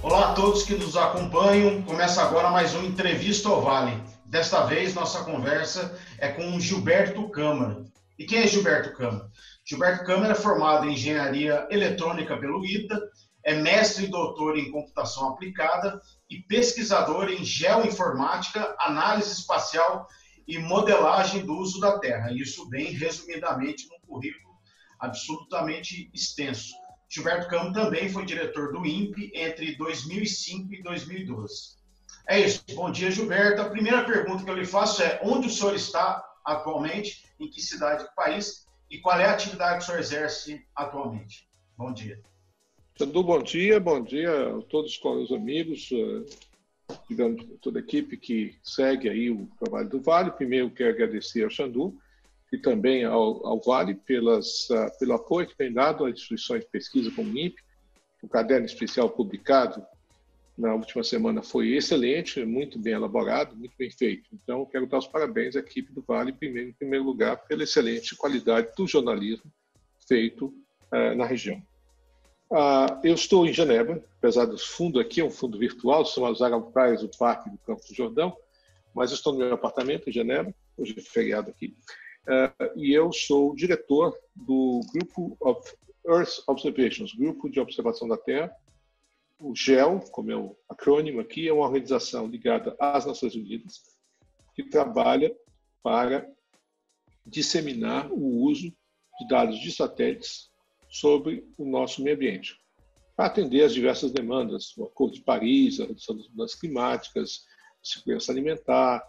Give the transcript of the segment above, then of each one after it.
Olá a todos que nos acompanham. Começa agora mais um Entrevista ao Vale. Desta vez, nossa conversa é com Gilberto Câmara. E quem é Gilberto Câmara? Gilberto Câmara é formado em Engenharia Eletrônica pelo ITA, é mestre e doutor em Computação Aplicada e pesquisador em Geoinformática, Análise Espacial e Modelagem do Uso da Terra. Isso bem resumidamente num currículo absolutamente extenso. Gilberto Câmara também foi diretor do INPE entre 2005 e 2012. É isso. Bom dia, Gilberto. A primeira pergunta que eu lhe faço é: onde o senhor está atualmente, em que cidade do país, e qual é a atividade que o senhor exerce atualmente? Bom dia. Xandu, bom dia a todos os amigos, digamos, toda a equipe que segue aí o trabalho do Vale. Primeiro, quero agradecer ao Xandu e também ao Vale pelo apoio que tem dado às instituições de pesquisa como o INPE. O caderno especial publicado na última semana foi excelente, muito bem elaborado, muito bem feito. Então, quero dar os parabéns à equipe do Vale, em primeiro lugar, pela excelente qualidade do jornalismo feito na região. Eu estou em Genebra, apesar do fundo aqui, é um fundo virtual, são as Araucárias do Parque do Campo do Jordão, mas estou no meu apartamento em Genebra, hoje é feriado aqui, e eu sou diretor do Grupo of Earth Observations, Grupo de Observação da Terra. O GEO, como é o acrônimo aqui, é uma organização ligada às Nações Unidas que trabalha para disseminar o uso de dados de satélites sobre o nosso meio ambiente, para atender às diversas demandas, o Acordo de Paris, a redução das mudanças climáticas, a segurança alimentar,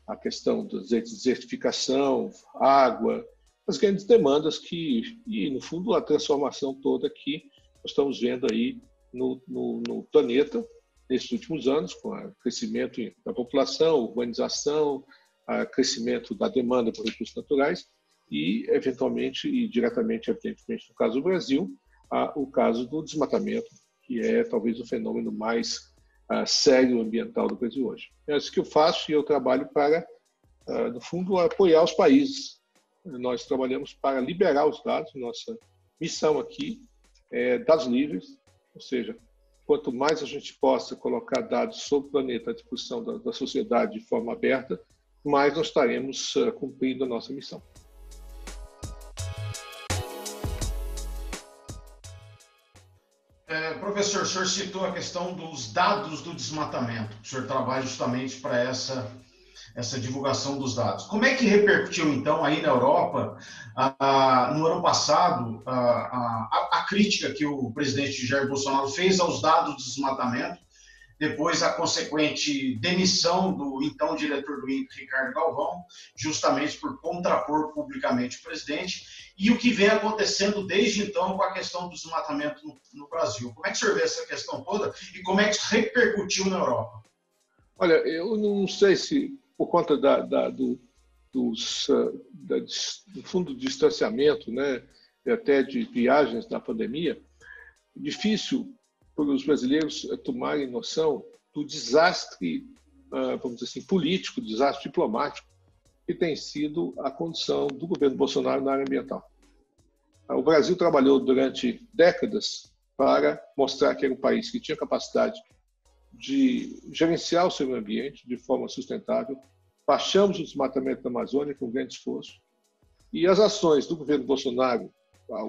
a questão da desertificação, água, as grandes demandas e no fundo, a transformação toda que nós estamos vendo aí no planeta nesses últimos anos, com o crescimento da população, urbanização, o crescimento da demanda por recursos naturais e, eventualmente e diretamente, evidentemente, no caso do Brasil, o caso do desmatamento, que é talvez o fenômeno mais sério ambiental do Brasil hoje. É isso que eu faço e eu trabalho para, no fundo, apoiar os países. Nós trabalhamos para liberar os dados, nossa missão aqui é dados livres, ou seja, quanto mais a gente possa colocar dados sobre o planeta à disposição da sociedade de forma aberta, mais nós estaremos cumprindo a nossa missão. Professor, o senhor citou a questão dos dados do desmatamento. O senhor trabalha justamente para essa divulgação dos dados. Como é que repercutiu, então, aí na Europa, no ano passado, a crítica que o presidente Jair Bolsonaro fez aos dados do desmatamento, depois a consequente demissão do então diretor do INPE, Ricardo Galvão, justamente por contrapor publicamente o presidente, e o que vem acontecendo desde então com a questão do desmatamento no Brasil. Como é que o senhor vê essa questão toda e como é que isso repercutiu na Europa? Olha, eu não sei se por conta do fundo de distanciamento, né, e até de viagens na pandemia, difícil para os brasileiros tomarem noção do desastre, vamos dizer assim, político, desastre diplomático que tem sido a condição do governo Bolsonaro na área ambiental. O Brasil trabalhou durante décadas para mostrar que era um país que tinha capacidade de gerenciar o seu meio ambiente de forma sustentável. Baixamos o desmatamento da Amazônia com grande esforço. E as ações do governo Bolsonaro,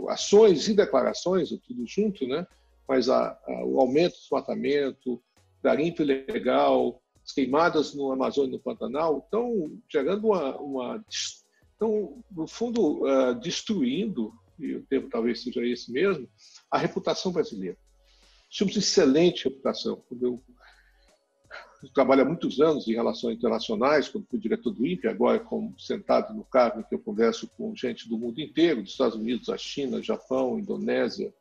ações e declarações, tudo junto, né? Mas o aumento do desmatamento, garimpo ilegal, as queimadas no Amazônia e no Pantanal, estão gerando estão, no fundo, destruindo, e o termo talvez seja esse mesmo, a reputação brasileira. Tínhamos excelente reputação. Eu trabalho há muitos anos em relações internacionais, quando fui diretor do INPE, agora como sentado no cargo em que eu converso com gente do mundo inteiro, dos Estados Unidos, a China, Japão, Indonésia,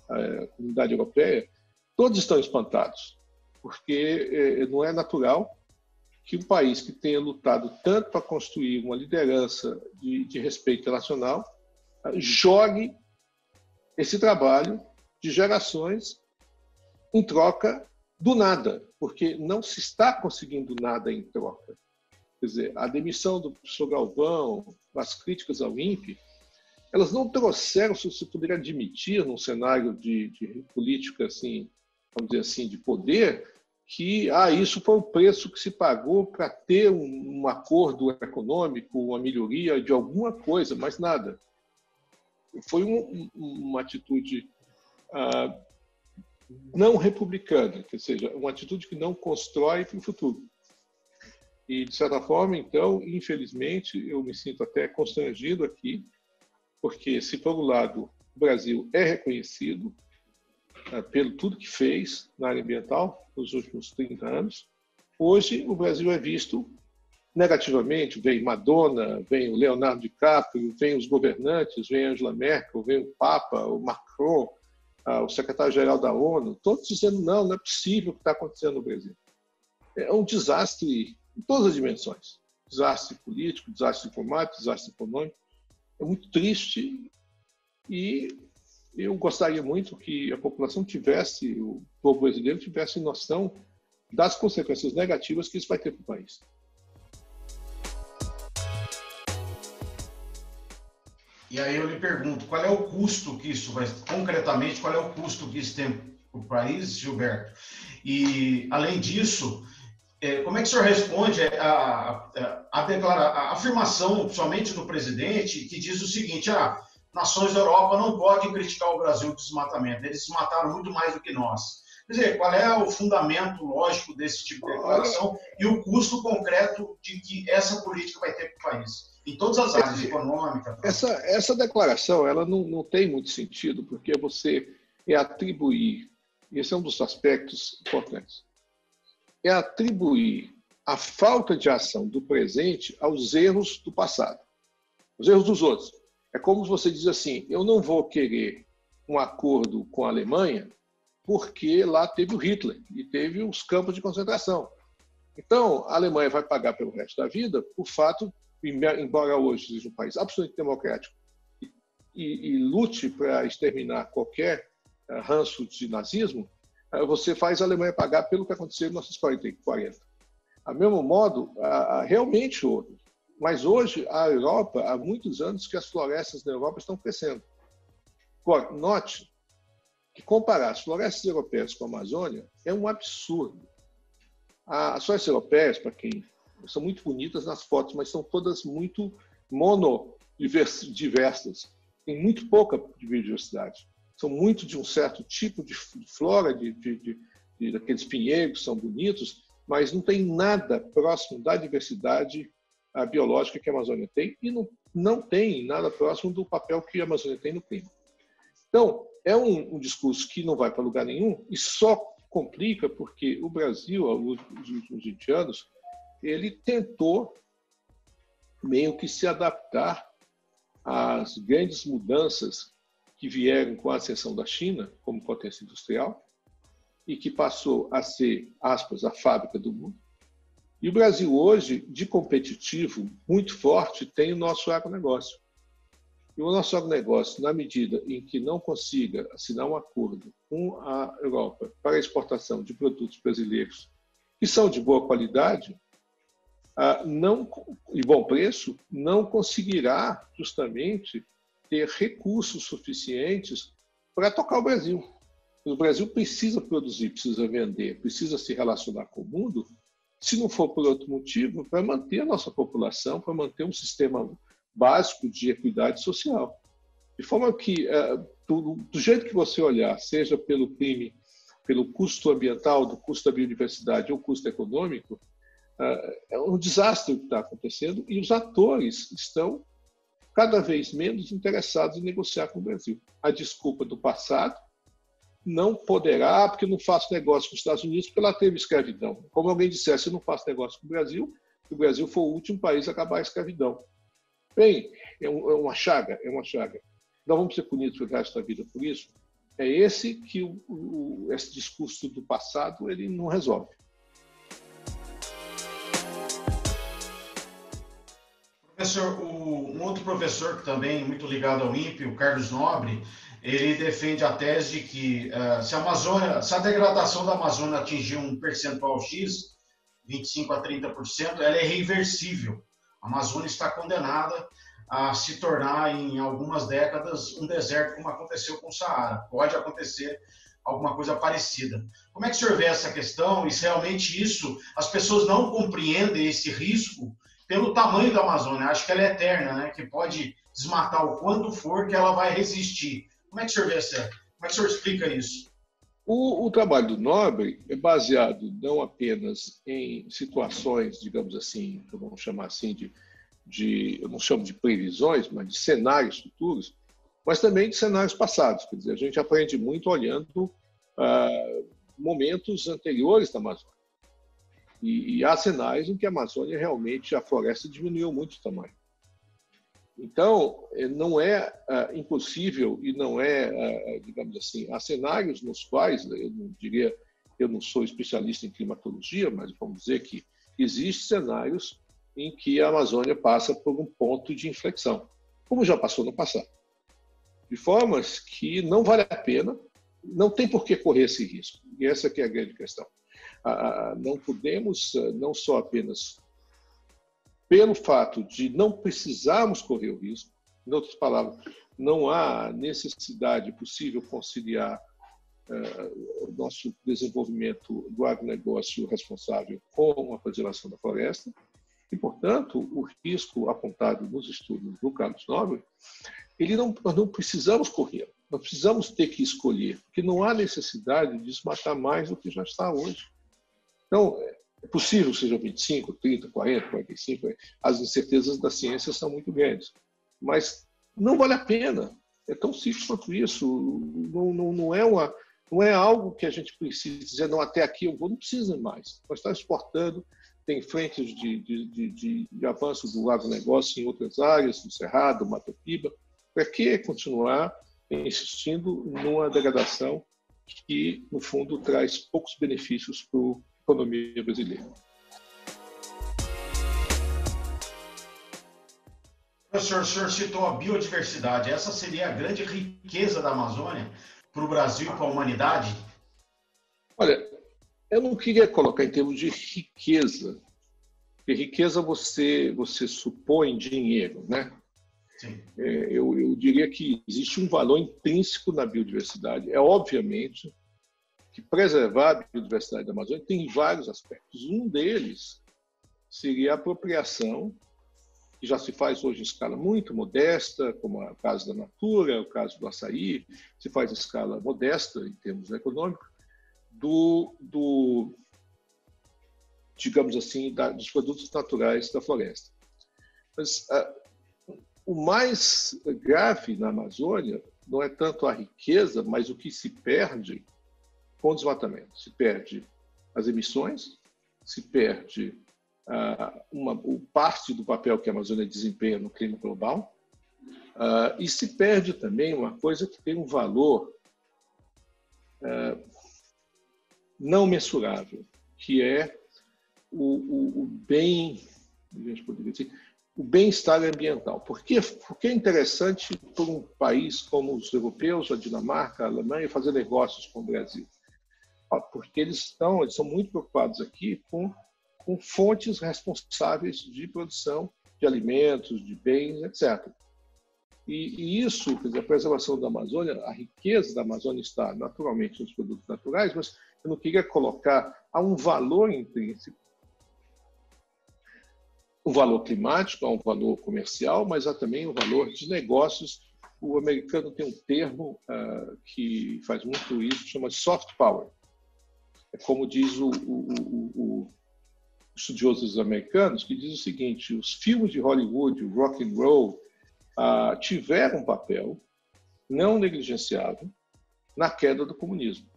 a comunidade europeia, todos estão espantados, porque não é natural que um país que tenha lutado tanto para construir uma liderança de respeito internacional jogue esse trabalho de gerações em troca do nada, porque não se está conseguindo nada em troca. Quer dizer, a demissão do professor Galvão, as críticas ao INPE, elas não trouxeram, se você poderia admitir, num cenário de política assim, vamos dizer assim, de poder, que isso foi o preço que se pagou para ter um acordo econômico, uma melhoria de alguma coisa, mas nada. Foi uma atitude não republicana, ou seja, uma atitude que não constrói para o futuro. E, de certa forma, então, infelizmente, eu me sinto até constrangido aqui, porque, se por um lado o Brasil é reconhecido pelo tudo que fez na área ambiental nos últimos 30 anos, hoje o Brasil é visto negativamente. Vem Madonna, vem o Leonardo DiCaprio, vem os governantes, vem Angela Merkel, vem o Papa, o Macron, o secretário-geral da ONU, todos dizendo não é possível o que está acontecendo no Brasil. É um desastre em todas as dimensões. Desastre político, desastre diplomático, desastre econômico. É muito triste e eu gostaria muito que a população tivesse, o povo brasileiro tivesse noção das consequências negativas que isso vai ter para o país. E aí eu lhe pergunto, qual é o custo que isso vai, concretamente, qual é o custo que isso tem para o país, Gilberto? E, além disso, como é que o senhor responde a afirmação, somente do presidente, que diz o seguinte, nações da Europa não podem criticar o Brasil do desmatamento, eles desmataram muito mais do que nós. Quer dizer, qual é o fundamento lógico desse tipo de declaração e o custo concreto de que essa política vai ter para o país? Em todas as áreas, econômica. Essa declaração ela não tem muito sentido, porque você atribuir, esse é um dos aspectos importantes, é atribuir a falta de ação do presente aos erros do passado, os erros dos outros. É como se você diz assim, eu não vou querer um acordo com a Alemanha porque lá teve o Hitler e teve os campos de concentração. Então, a Alemanha vai pagar pelo resto da vida por fato, embora hoje seja um país absolutamente democrático e lute para exterminar qualquer ranço de nazismo, você faz a Alemanha pagar pelo que aconteceu em 1940. A mesmo modo, realmente houve. Mas hoje, a Europa, há muitos anos que as florestas da Europa estão crescendo. Agora, note que comparar as florestas europeias com a Amazônia é um absurdo. As florestas europeias, para quem são muito bonitas nas fotos, mas são todas muito monodiversas. Tem muito pouca biodiversidade. São muito de um certo tipo de flora, daqueles pinheiros que são bonitos, mas não tem nada próximo da diversidade biológica que a Amazônia tem e não tem nada próximo do papel que a Amazônia tem no clima. Então, é um discurso que não vai para lugar nenhum e só complica porque o Brasil, ao longo dos últimos 20 anos, ele tentou meio que se adaptar às grandes mudanças que vieram com a ascensão da China como potência industrial e que passou a ser, aspas, a fábrica do mundo. E o Brasil hoje, de competitivo muito forte, tem o nosso agronegócio. E o nosso agronegócio, na medida em que não consiga assinar um acordo com a Europa para a exportação de produtos brasileiros que são de boa qualidade e bom preço, não conseguirá justamente ter recursos suficientes para tocar o Brasil. O Brasil precisa produzir, precisa vender, precisa se relacionar com o mundo, se não for por outro motivo, para manter a nossa população, para manter um sistema básico de equidade social. De forma que, do jeito que você olhar, seja pelo crime, pelo custo ambiental, do custo da biodiversidade ou custo econômico, é um desastre o que está acontecendo e os atores estão cada vez menos interessados em negociar com o Brasil. A desculpa do passado não poderá, porque não faço negócio com os Estados Unidos, porque lá teve escravidão. Como alguém dissesse, eu não faço negócio com o Brasil foi o último país a acabar a escravidão. Bem, é uma chaga, é uma chaga. Não vamos ser punidos pelo resto da vida por isso. É esse que esse discurso do passado ele não resolve. Professor, um outro professor que também é muito ligado ao INPE, o Carlos Nobre, ele defende a tese de que se a degradação da Amazônia atingir um percentual X, 25% a 30%, ela é reversível. A Amazônia está condenada a se tornar, em algumas décadas, um deserto, como aconteceu com o Saara. Pode acontecer alguma coisa parecida. Como é que o senhor vê essa questão? E se realmente isso, as pessoas não compreendem esse risco pelo tamanho da Amazônia? Acho que ela é eterna, né? Que pode desmatar o quanto for que ela vai resistir. Como é que o senhor vê essa? Como é que o senhor explica isso? O trabalho do Nobre é baseado não apenas em situações, digamos assim, vamos chamar assim eu não chamo de previsões, mas de cenários futuros, mas também de cenários passados. Quer dizer, a gente aprende muito olhando momentos anteriores da Amazônia. E há sinais em que a Amazônia realmente, a floresta diminuiu muito de tamanho. Então, não é impossível e não é, digamos assim, há cenários nos quais, eu não diria, eu não sou especialista em climatologia, mas vamos dizer que existem cenários em que a Amazônia passa por um ponto de inflexão, como já passou no passado. De formas que não vale a pena, não tem por que correr esse risco. E essa que é a grande questão. Não podemos, não só apenas pelo fato de não precisarmos correr o risco, em outras palavras, não há necessidade possível conciliar o nosso desenvolvimento do agronegócio responsável com a preservação da floresta, e, portanto, o risco apontado nos estudos do Carlos Nobre, nós não precisamos correr, nós precisamos ter que escolher, porque não há necessidade de desmatar mais do que já está hoje. Então, é possível que sejam 25, 30, 40, 45, as incertezas da ciência são muito grandes, mas não vale a pena, é tão simples quanto isso, não é algo que a gente precisa dizer, não, até aqui eu vou, não precisa mais, nós estamos exportando, tem frentes de avanço do agronegócio em outras áreas, no Cerrado, Mato Piba, para que continuar insistindo numa degradação que, no fundo, traz poucos benefícios para a economia brasileira. Professor, o senhor citou a biodiversidade. Essa seria a grande riqueza da Amazônia para o Brasil e para a humanidade? Olha, eu não queria colocar em termos de riqueza, porque riqueza você supõe dinheiro, né? Sim. Eu diria que existe um valor intrínseco na biodiversidade. É obviamente que preservar a biodiversidade da Amazônia tem vários aspectos. Um deles seria a apropriação, que já se faz hoje em escala muito modesta, como é o caso da Natura, o caso do açaí, se faz em escala modesta em termos econômicos, digamos assim, dos produtos naturais da floresta. Mas o mais grave na Amazônia não é tanto a riqueza, mas o que se perde com o desmatamento. Se perde as emissões, se perde parte do papel que a Amazônia desempenha no clima global, e se perde também uma coisa que tem um valor não mensurável, que é o bem, a gente poderia dizer, o bem-estar ambiental. Por que é interessante para um país como os europeus, a Dinamarca, a Alemanha, fazer negócios com o Brasil? Porque eles são muito preocupados aqui com fontes responsáveis de produção de alimentos, de bens, etc. E isso, quer dizer, a preservação da Amazônia, a riqueza da Amazônia está naturalmente nos produtos naturais, mas eu não queria colocar a um valor intrínseco, um valor climático, há um valor comercial, mas há também um valor de negócios. O americano tem um termo que faz muito isso, chama soft power. É como diz os estudiosos americanos, que diz o seguinte: os filmes de Hollywood, o rock and roll, tiveram um papel não negligenciável na queda do comunismo.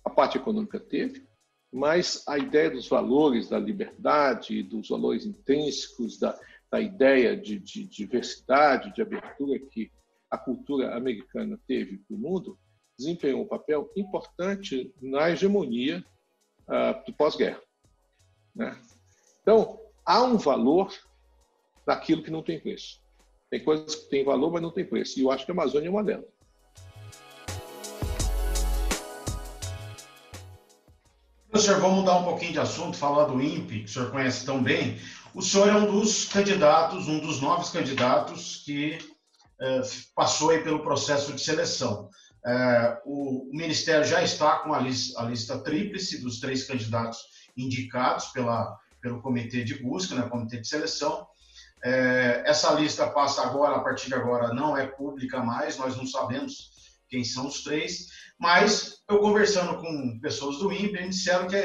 A parte econômica teve, mas a ideia dos valores da liberdade, dos valores intrínsecos, da ideia de diversidade, de abertura que a cultura americana teve para o mundo, desempenhou um papel importante na hegemonia do pós-guerra, né? Então, há um valor naquilo que não tem preço. Tem coisas que têm valor, mas não tem preço. E eu acho que a Amazônia é uma delas. Professor, vamos mudar um pouquinho de assunto, falar do INPE, que o senhor conhece tão bem. O senhor é um dos candidatos, um dos 9 candidatos que passou aí pelo processo de seleção. O Ministério já está com a lista tríplice dos 3 candidatos indicados pelo comitê de busca, né, comitê de seleção. Essa lista passa agora, a partir de agora, não é pública mais, nós não sabemos quem são os 3, mas eu conversando com pessoas do INPE, eles disseram que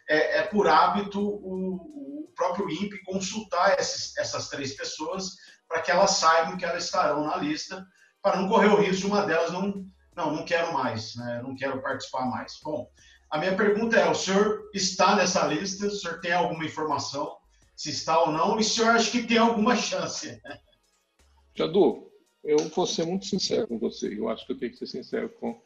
é por hábito o próprio INPE consultar essas 3 pessoas para que elas saibam que elas estarão na lista, para não correr o risco de uma delas não quero mais, né? Não quero participar mais. Bom, a minha pergunta é, o senhor está nessa lista? O senhor tem alguma informação, se está ou não? E o senhor acha que tem alguma chance? Jadu, eu vou ser muito sincero com você. Eu acho que eu tenho que ser sincero com...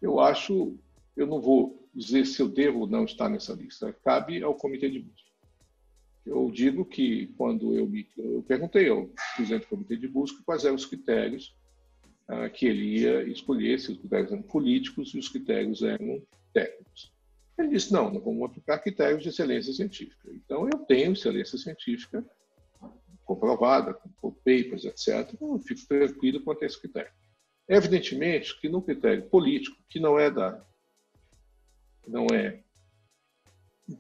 Eu não vou dizer se eu devo ou não estar nessa lista. Cabe ao comitê de busca. Eu digo que quando eu perguntei ao presidente do comitê de busca quais eram os critérios que ele ia escolher, se os critérios eram políticos e os critérios eram técnicos. Ele disse, não vamos aplicar critérios de excelência científica. Então, eu tenho excelência científica comprovada, com papers, etc. Eu fico tranquilo quanto a esse critério. Evidentemente que no critério político, que não é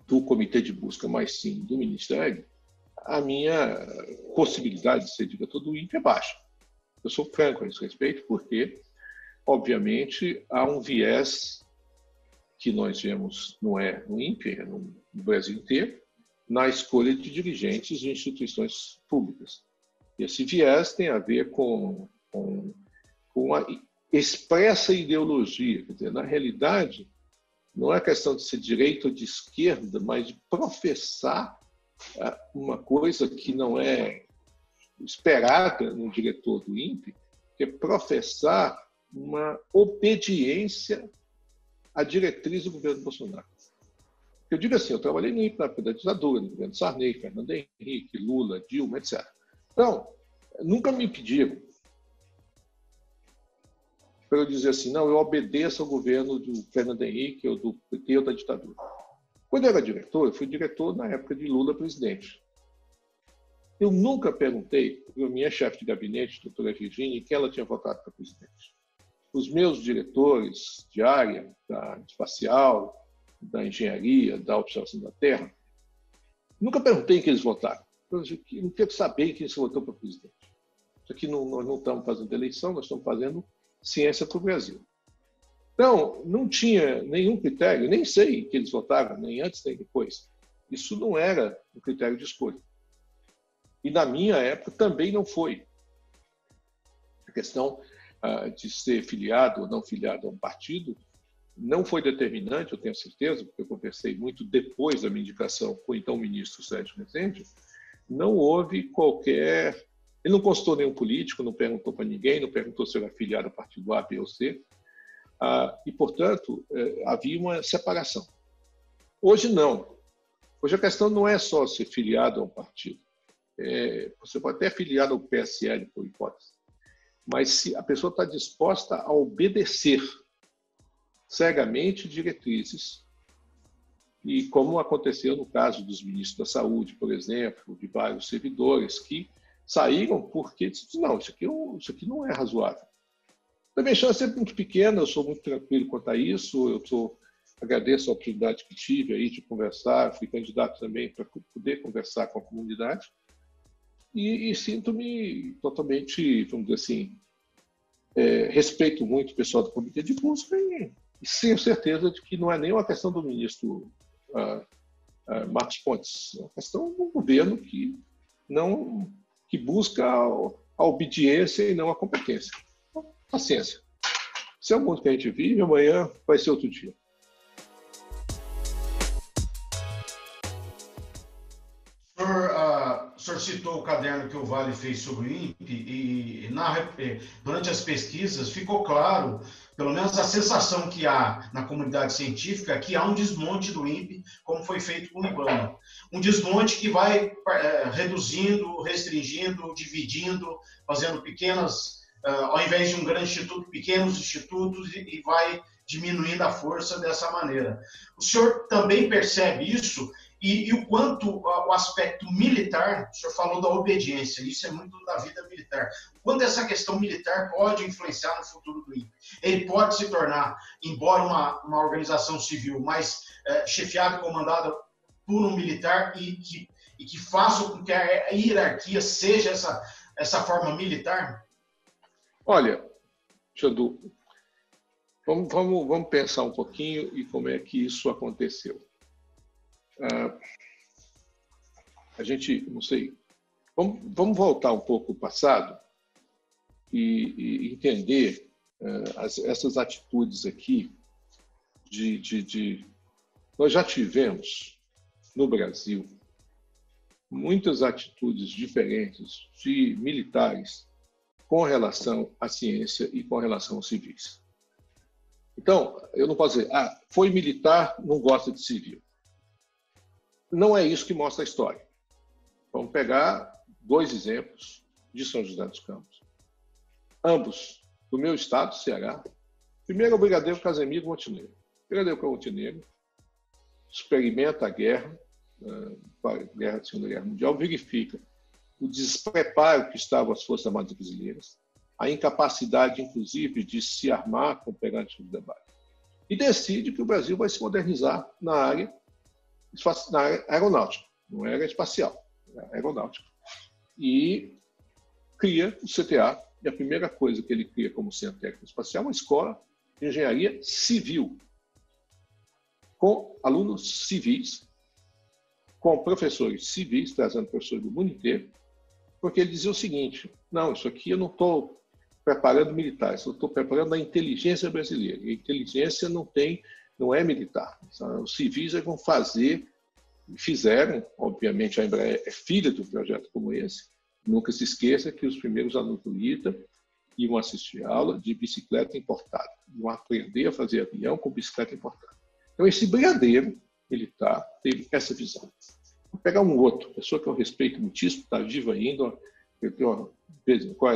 do comitê de busca, mas sim do Ministério, a minha possibilidade de ser diretor do INPE é baixa. Eu sou franco a esse respeito, porque, obviamente, há um viés que nós vemos, não é no INPE, é no Brasil inteiro, na escolha de dirigentes de instituições públicas. E esse viés tem a ver com uma expressa ideologia. Quer dizer, na realidade, não é questão de ser direita ou de esquerda, mas de professar uma coisa que não é esperada no diretor do INPE, que é professar uma obediência à diretriz do governo Bolsonaro. Eu digo assim, eu trabalhei no INPE na época da ditadura, no governo Sarney, Fernando Henrique, Lula, Dilma, etc. Então, nunca me pediram para eu dizer assim, não, eu obedeço ao governo do Fernando Henrique ou do PT ou da ditadura. Quando eu era diretor, eu fui diretor na época de Lula presidente. Eu nunca perguntei para a minha chefe de gabinete, doutora Virginia, quem ela tinha votado para presidente. Os meus diretores de área, da espacial, da engenharia, da observação da Terra, nunca perguntei em que eles votaram. Eu não quero saber quem se votou para presidente. Isso aqui nós não estamos fazendo eleição, nós estamos fazendo ciência para o Brasil. Então, não tinha nenhum critério, nem sei que eles votaram, nem antes nem depois. Isso não era um critério de escolha. E na minha época também não foi. A questão de ser filiado ou não filiado a um partido não foi determinante, eu tenho certeza, porque eu conversei muito depois da minha indicação com o então ministro Sérgio Rezende. Não houve qualquer... Ele não consultou nenhum político, não perguntou para ninguém, não perguntou se era filiado a partido A, B ou C. E, portanto, havia uma separação. Hoje, não. Hoje a questão não é só ser filiado a um partido. Você pode até filiado ao PSL, por hipótese. Mas se a pessoa está disposta a obedecer cegamente diretrizes, e como aconteceu no caso dos ministros da Saúde, por exemplo, de vários servidores que saíram porque disseram, não, isso aqui não é razoável. A minha chance é muito pequena, eu sou muito tranquilo quanto a isso, agradeço a oportunidade que tive aí de conversar, fui candidato também para poder conversar com a comunidade e sinto-me totalmente, vamos dizer assim, respeito muito o pessoal do Comitê de Busca e tenho certeza de que não é nem uma questão do ministro Marcos Pontes, é uma questão do governo que busca a obediência e não a competência. Paciência. Esse é o mundo que a gente vive, amanhã vai ser outro dia. O senhor citou o caderno que o Vale fez sobre o INPE e durante as pesquisas ficou claro, pelo menos a sensação que há na comunidade científica, que há um desmonte do INPE, como foi feito com o IBAMA. Um desmonte que vai reduzindo, restringindo, dividindo, fazendo pequenas, ao invés de um grande instituto, pequenos institutos e vai diminuindo a força dessa maneira. O senhor também percebe isso? E o quanto o aspecto militar, o senhor falou da obediência, isso é muito da vida militar. Quando essa questão militar pode influenciar no futuro do INPE? Ele pode se tornar, embora uma organização civil, mais chefiada e comandada por um militar e que faça com que a hierarquia seja essa forma militar? Olha, Xandu, vamos pensar um pouquinho e como é que isso aconteceu. A gente, não sei, vamos voltar um pouco ao passado e entender essas atitudes aqui Nós já tivemos no Brasil muitas atitudes diferentes de militares com relação à ciência e com relação aos civis. Então, eu não posso dizer, foi militar, não gosta de civil. Não é isso que mostra a história. Vamos pegar 2 exemplos de São José dos Campos. Ambos do meu estado, Ceará. Primeiro é o Brigadeiro Casemiro Montenegro. O Brigadeiro Montenegro experimenta a guerra, a Segunda Guerra Mundial, verifica o despreparo que estavam as Forças Armadas Brasileiras, a incapacidade, inclusive, de se armar com pegantes de debate. E decide que o Brasil vai se modernizar na área aeronáutica, não era espacial, era aeronáutica. E cria o CTA, e a primeira coisa que ele cria como Centro Técnico Espacial é uma escola de engenharia civil, com alunos civis, com professores civis, trazendo professores do mundo inteiro, porque ele dizia o seguinte: não, isso aqui eu não estou preparando militares, eu estou preparando a inteligência brasileira. E a inteligência não é militar. Os civis vão fazer, fizeram, obviamente a Embraer é filha de um projeto como esse. Nunca se esqueça que os primeiros alunos do ITA iam assistir aula de bicicleta importada, iam aprender a fazer avião com bicicleta importada. Então esse brigadeiro militar teve essa visão. Vou pegar um outro, pessoa que eu respeito muitíssimo, está viva ainda, eu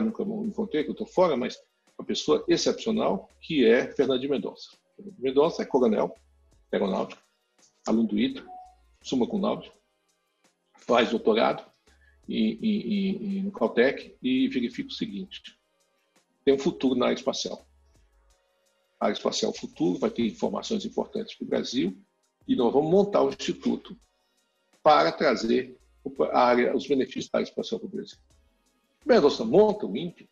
nunca encontrei, que eu estou fora, mas uma pessoa excepcional, que é Fernando Mendonça. Fernando Mendonça é coronel aeronáutico, aluno do ITA, summa cum laude, faz doutorado no Caltech e verifica o seguinte: tem um futuro na área espacial. A área espacial futuro vai ter informações importantes para o Brasil e nós vamos montar um instituto para trazer os benefícios da área espacial para o Brasil. Mendonça monta o INPE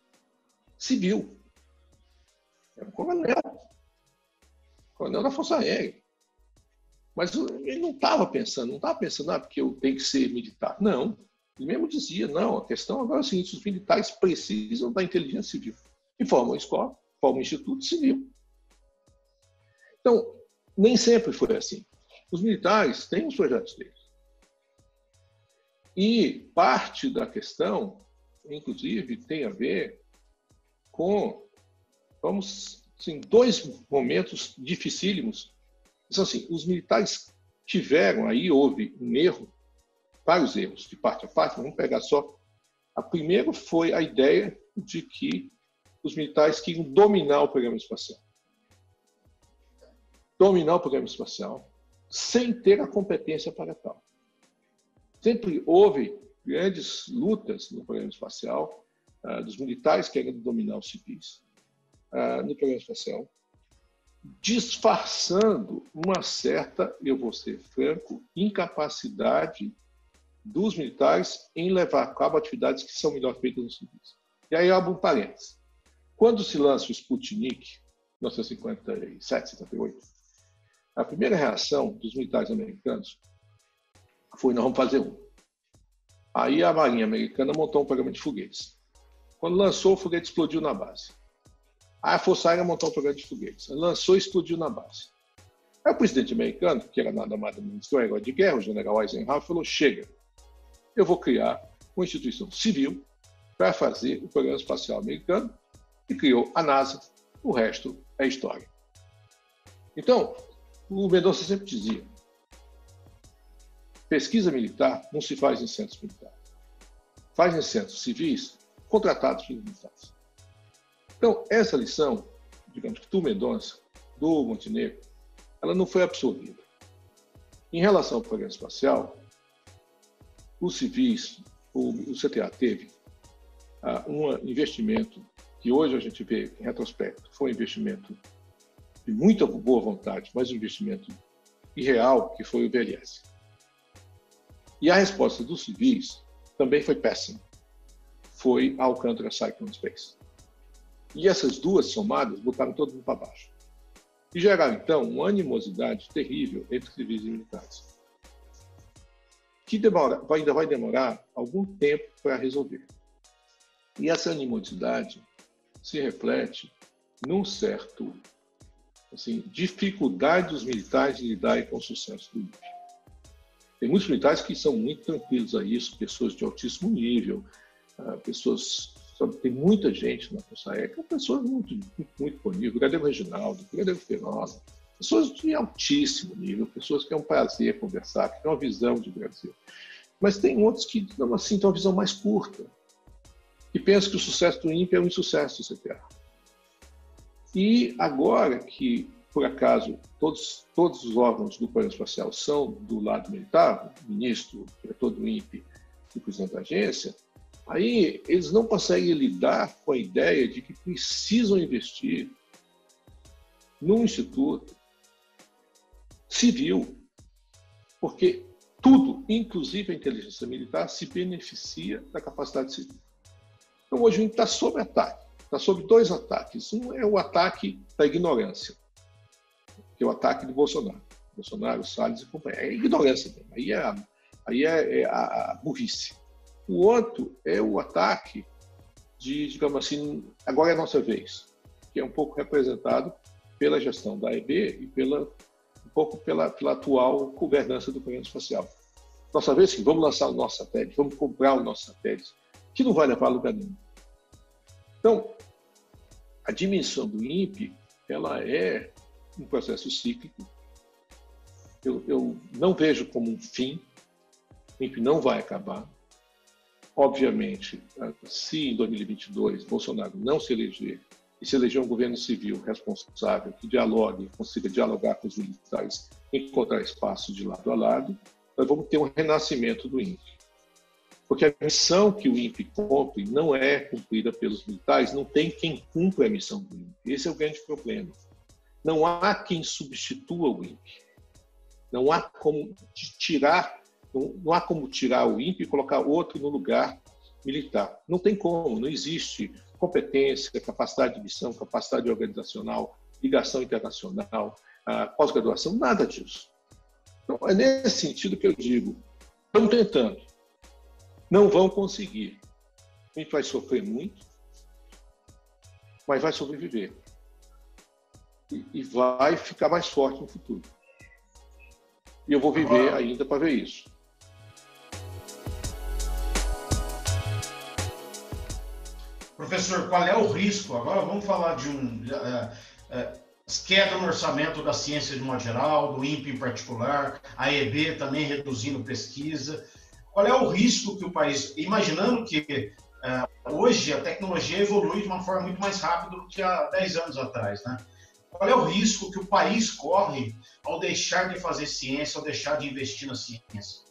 civil. É um coronel da Força Aérea. Mas ele não estava pensando, porque eu tenho que ser militar. Não. Ele mesmo dizia, não, a questão agora é a seguinte: os militares precisam da inteligência civil. E formam uma escola, formam um instituto civil. Então, nem sempre foi assim. Os militares têm os projetos deles. E parte da questão, inclusive, tem a ver com, assim, 2 momentos dificílimos. Então, assim, os militares tiveram, aí houve um erro, vários erros, de parte a parte, vamos pegar só. A primeira foi a ideia de que os militares queriam dominar o programa espacial. Dominar o programa espacial sem ter a competência para tal. Sempre houve grandes lutas no programa espacial, dos militares querendo dominar os civis no programa espacial, disfarçando uma certa, eu vou ser franco, incapacidade dos militares em levar a cabo atividades que são melhor feitas nos civis. E aí eu abro um parênteses. Quando se lança o Sputnik, 1957, 58, a primeira reação dos militares americanos foi: nós vamos fazer um. Aí a Marinha Americana montou um programa de foguetes. Quando lançou, o foguete explodiu na base. Aí a Força Aérea montou um programa de foguetes. Lançou e explodiu na base. Aí o presidente americano, que era nada mais do ministro de guerra, o general Eisenhower, falou: chega, eu vou criar uma instituição civil para fazer o programa espacial americano, e criou a NASA. O resto é história. Então, o Mendonça sempre dizia: pesquisa militar não se faz em centros militares. Faz em centros civis contratados pelos militares. Então, essa lição, digamos que do Mendonça, do Montenegro, ela não foi absorvida. Em relação ao programa espacial, os civis, o CTA teve um investimento que hoje a gente vê, em retrospecto, foi um investimento de muita boa vontade, mas um investimento irreal, que foi o VLS. E a resposta dos civis também foi péssima. Foi a Alcântara Cyclone Space. E essas duas somadas botaram todo mundo para baixo. E geraram, então, uma animosidade terrível entre civis e militares, que ainda vai demorar algum tempo para resolver. E essa animosidade se reflete num certo dificuldade dos militares de lidarem com o sucesso do INPE. Tem muitos militares que são muito tranquilos a isso, pessoas de altíssimo nível, tem muita gente na Força Aérea, pessoas muito bom nível, o Brigadeiro Reginaldo, o Brigadeiro Feroza, pessoas de altíssimo nível, pessoas que é um prazer conversar, que têm uma visão de Brasil. Mas tem outros que, assim, têm uma visão mais curta, que pensam que o sucesso do INPE é um insucesso do CTA. E agora que, por acaso, todos os órgãos do Programa Espacial são do lado militar, o ministro, o diretor do INPE e o presidente da agência, aí eles não conseguem lidar com a ideia de que precisam investir num instituto civil, porque tudo, inclusive a inteligência militar, se beneficia da capacidade civil. Então, hoje o INPE está sob ataque. Está sob dois ataques. Um é o ataque da ignorância, que é o ataque do Bolsonaro. Bolsonaro, Salles e companhia. É a ignorância mesmo. Aí é a burrice. O outro é o ataque de, digamos assim, agora é a nossa vez, que é um pouco representado pela gestão da AEB e um pouco pela atual governança do programa espacial. Nossa vez, sim, vamos lançar o nosso satélite, vamos comprar o nosso satélite, que não vai levar a lugar nenhum. Então, a dimensão do INPE, ela é um processo cíclico. Eu não vejo como um fim. O INPE não vai acabar. Obviamente, se em 2022 Bolsonaro não se eleger e se eleger um governo civil responsável que dialogue, consiga dialogar com os militares, encontrar espaço de lado a lado, nós vamos ter um renascimento do INPE. Porque a missão que o INPE cumpre não é cumprida pelos militares, não tem quem cumpra a missão do INPE. Esse é o grande problema. Não há quem substitua o INPE. Não há como tirar o INPE e colocar outro no lugar militar. Não tem como, não existe competência, capacidade de missão, capacidade organizacional, ligação internacional, pós-graduação, nada disso. Então, é nesse sentido que eu digo, estamos tentando. Não vão conseguir. A gente vai sofrer muito, mas vai sobreviver. E vai ficar mais forte no futuro. E eu vou viver ainda para ver isso. Professor, qual é o risco? Agora vamos falar de queda no orçamento da ciência de modo geral, do INPE em particular, a AEB também reduzindo pesquisa. Qual é o risco que o país, imaginando que hoje a tecnologia evolui de uma forma muito mais rápida do que há 10 anos atrás, né? Qual é o risco que o país corre ao deixar de fazer ciência, ao deixar de investir na ciência?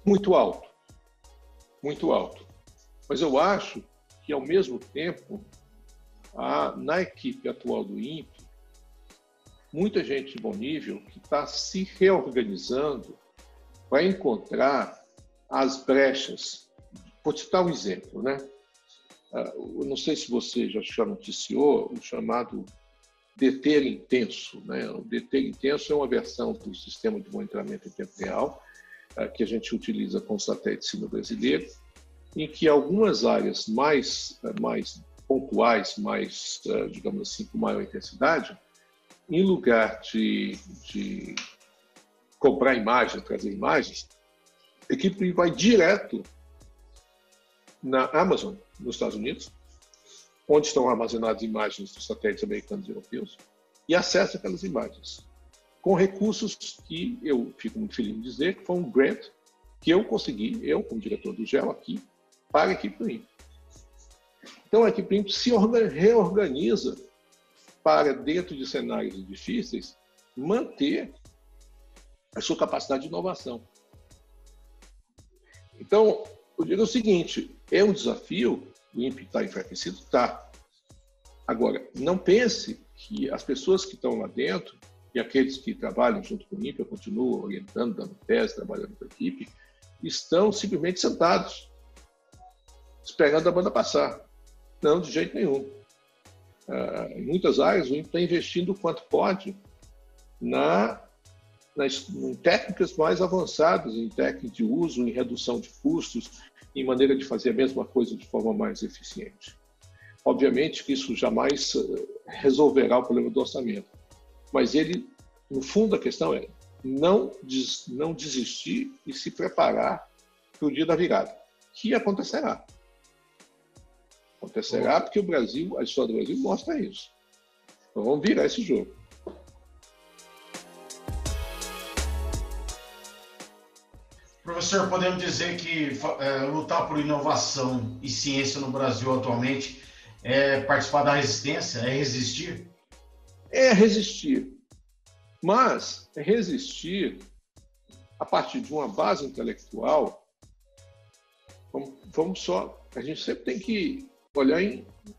Muito alto. Muito alto. Mas eu acho que, ao mesmo tempo, na equipe atual do INPE, muita gente de bom nível que está se reorganizando para encontrar as brechas. Vou citar um exemplo, né? Eu não sei se você já noticiou o chamado deter intenso, né? O deter intenso é uma versão do sistema de monitoramento em tempo real que a gente utiliza com o satélite sino brasileiro, em que algumas áreas mais pontuais, digamos assim, com maior intensidade, em lugar de comprar imagens, trazer imagens, a equipe vai direto na Amazon, nos Estados Unidos, onde estão armazenadas imagens dos satélites americanos e europeus, e acessa aquelas imagens, com recursos que eu fico muito feliz de dizer que foi um grant que eu consegui, eu como diretor do GEO aqui, para a equipe do INPE. Então a equipe do INPE se reorganiza para, dentro de cenários difíceis, manter a sua capacidade de inovação. Então, eu digo o seguinte, é um desafio, o INPE está enfraquecido? Está. Agora, não pense que as pessoas que estão lá dentro, e aqueles que trabalham junto com o INPE, continuam orientando, dando tese, trabalhando com a equipe, estão simplesmente sentados, esperando a banda passar. Não, de jeito nenhum. Em muitas áreas, o INPE está investindo o quanto pode em técnicas mais avançadas, em técnicas de uso, em redução de custos, em maneira de fazer a mesma coisa de forma mais eficiente. Obviamente que isso jamais resolverá o problema do orçamento, mas ele, no fundo, a questão é não desistir e se preparar para o dia da virada, que acontecerá. Acontecerá porque o Brasil, a história do Brasil mostra isso. Então vamos virar esse jogo. Professor, podemos dizer que lutar por inovação e ciência no Brasil atualmente é participar da resistência, é resistir? É resistir. Mas é resistir a partir de uma base intelectual. Vamos só. A gente sempre tem que olhar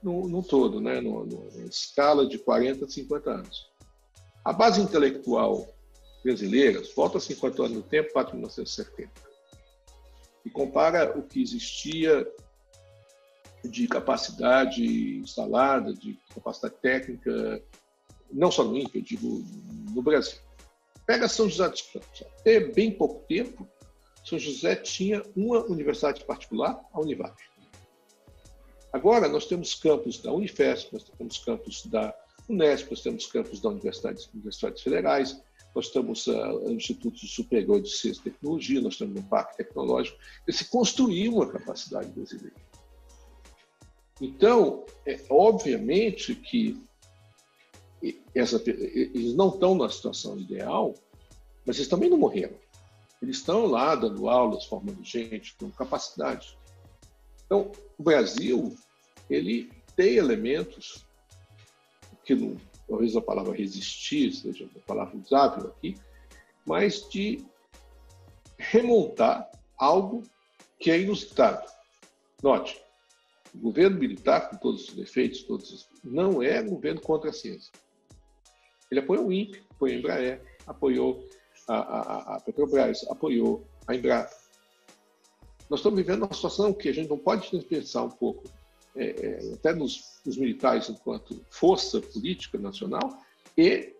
no todo, né? Na escala de 40 a 50 anos. A base intelectual brasileira volta 50 anos no tempo, para 1970. E compara o que existia de capacidade instalada, de capacidade técnica, não só no INPE, eu digo no Brasil. Pega São José dos Campos. Até bem pouco tempo, São José tinha uma universidade particular, a Univap. Agora, nós temos campos da Unifesp, nós temos campos da Unesp, nós temos campos da universidades federais, nós temos o Instituto Superior de Ciência e Tecnologia, nós temos um parque tecnológico. Se construiu uma capacidade brasileira. Então, obviamente que eles não estão na situação ideal, mas eles também não morreram. Eles estão lá dando aulas, formando gente com capacidade. Então, o Brasil, ele tem elementos que, talvez a palavra resistir seja uma palavra usável aqui, mas de remontar algo que é inusitado. Note, o governo militar, com todos os defeitos, não é governo contra a ciência. Ele apoiou o INPE, apoiou a Embraer, apoiou a Petrobras, apoiou a Embrapa. Nós estamos vivendo uma situação que a gente não pode pensar um pouco, até nos militares enquanto força política nacional e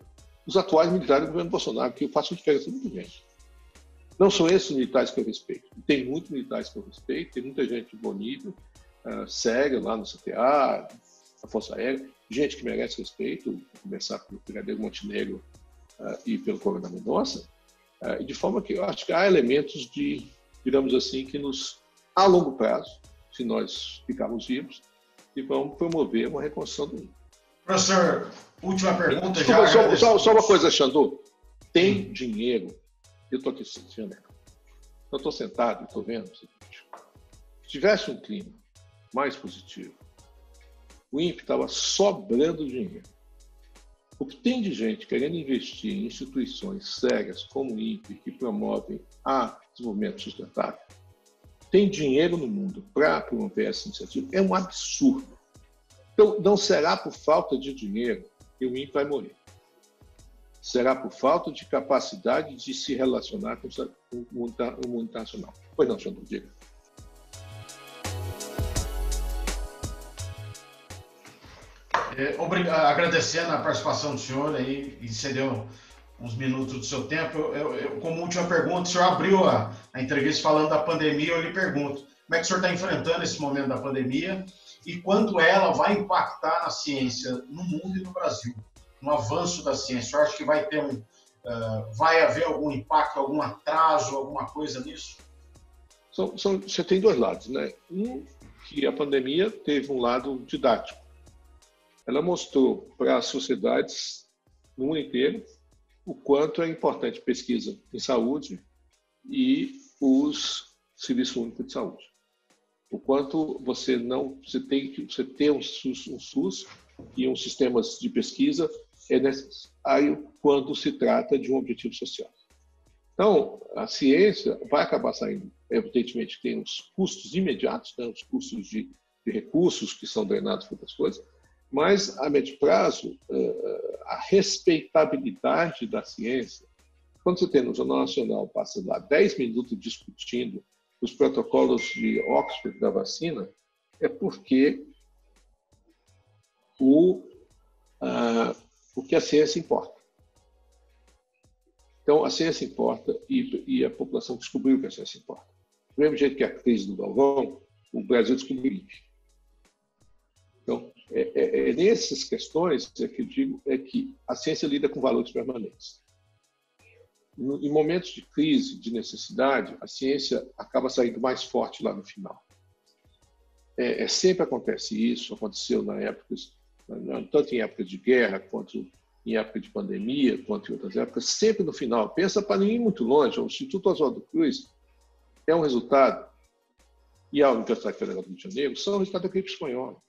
os atuais militares do governo Bolsonaro, que eu faço diferença muito grande. Não são esses os militares que eu respeito. Tem muitos militares que eu respeito, tem muita gente de bom nível, séria lá no CTA, na Força Aérea, gente que merece respeito, a começar pelo Brigadeiro Montenegro e pelo Coronel Mendonça, de forma que eu acho que há elementos de, digamos assim, que a longo prazo, se nós ficarmos vivos, e vão promover uma reconstrução do INPE. Professor, última pergunta. Desculpa, só uma coisa, Xandu. Tem dinheiro. Eu estou aqui sentindo. Eu estou sentado e estou vendo o seguinte. Se tivesse um clima mais positivo, o INPE estava sobrando dinheiro. O que tem de gente querendo investir em instituições sérias como o INPE, que promovem desenvolvimento sustentável, tem dinheiro no mundo para promover essa iniciativa, é um absurdo. Então, não será por falta de dinheiro que o INPE vai morrer. Será por falta de capacidade de se relacionar com o mundo internacional. Pois não, Xandu, diga. Agradecendo a participação do senhor aí, e cedeu uns minutos do seu tempo. Como última pergunta, o senhor abriu a entrevista falando da pandemia, eu lhe pergunto, como é que o senhor está enfrentando esse momento da pandemia e quanto ela vai impactar na ciência no mundo e no Brasil, no avanço da ciência? O senhor acha que vai haver algum impacto, algum atraso, alguma coisa nisso? Você tem dois lados, né? Um, que a pandemia teve um lado didático. Ela mostrou para as sociedades no mundo inteiro o quanto é importante pesquisa em saúde e os serviços únicos de saúde. O quanto você tem que ter um SUS e uns sistemas de pesquisa é necessário quando se trata de um objetivo social. Então, a ciência vai acabar saindo, evidentemente, tem os custos imediatos, né, os custos de recursos que são drenados por outras coisas, mas, a médio prazo, a respeitabilidade da ciência, quando você tem no Jornal Nacional, passa lá 10 minutos discutindo os protocolos de Oxford da vacina, é porque o que a ciência importa. Então, a ciência importa e a população descobriu que a ciência importa. Do mesmo jeito que a crise do Galvão, o Brasil descobriu isso. Então, nessas questões que eu digo que a ciência lida com valores permanentes. Em momentos de crise, de necessidade, a ciência acaba saindo mais forte lá no final. Sempre acontece isso, aconteceu tanto em épocas de guerra, quanto em época de pandemia, quanto em outras épocas, sempre no final. Pensa para não ir muito longe, o Instituto Oswaldo Cruz é um resultado, e a Universidade Federal do Rio de Janeiro, são um resultado da gripe espanhola.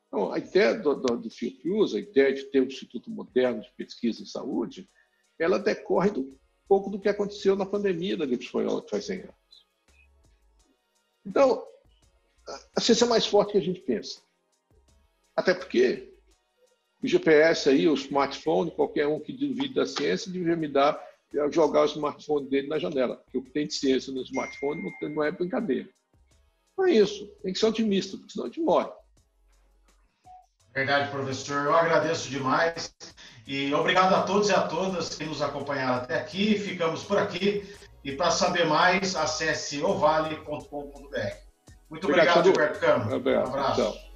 Então, a ideia do Fiocruz, a ideia de ter um Instituto Moderno de Pesquisa em Saúde, ela decorre um pouco do que aconteceu na pandemia da gripe espanhola, que faz 100 anos. Então, a ciência é mais forte que a gente pensa. Até porque o GPS aí, o smartphone, qualquer um que duvide da ciência, devia jogar o smartphone dele na janela. Porque o que tem de ciência no smartphone não é brincadeira. Não é isso. Tem que ser otimista, porque senão a gente morre. Verdade, professor. Eu agradeço demais. E obrigado a todos e a todas que nos acompanharam até aqui. Ficamos por aqui. E para saber mais, acesse ovale.com.br. Muito obrigado, Gilberto Câmara. Um abraço. Tchau.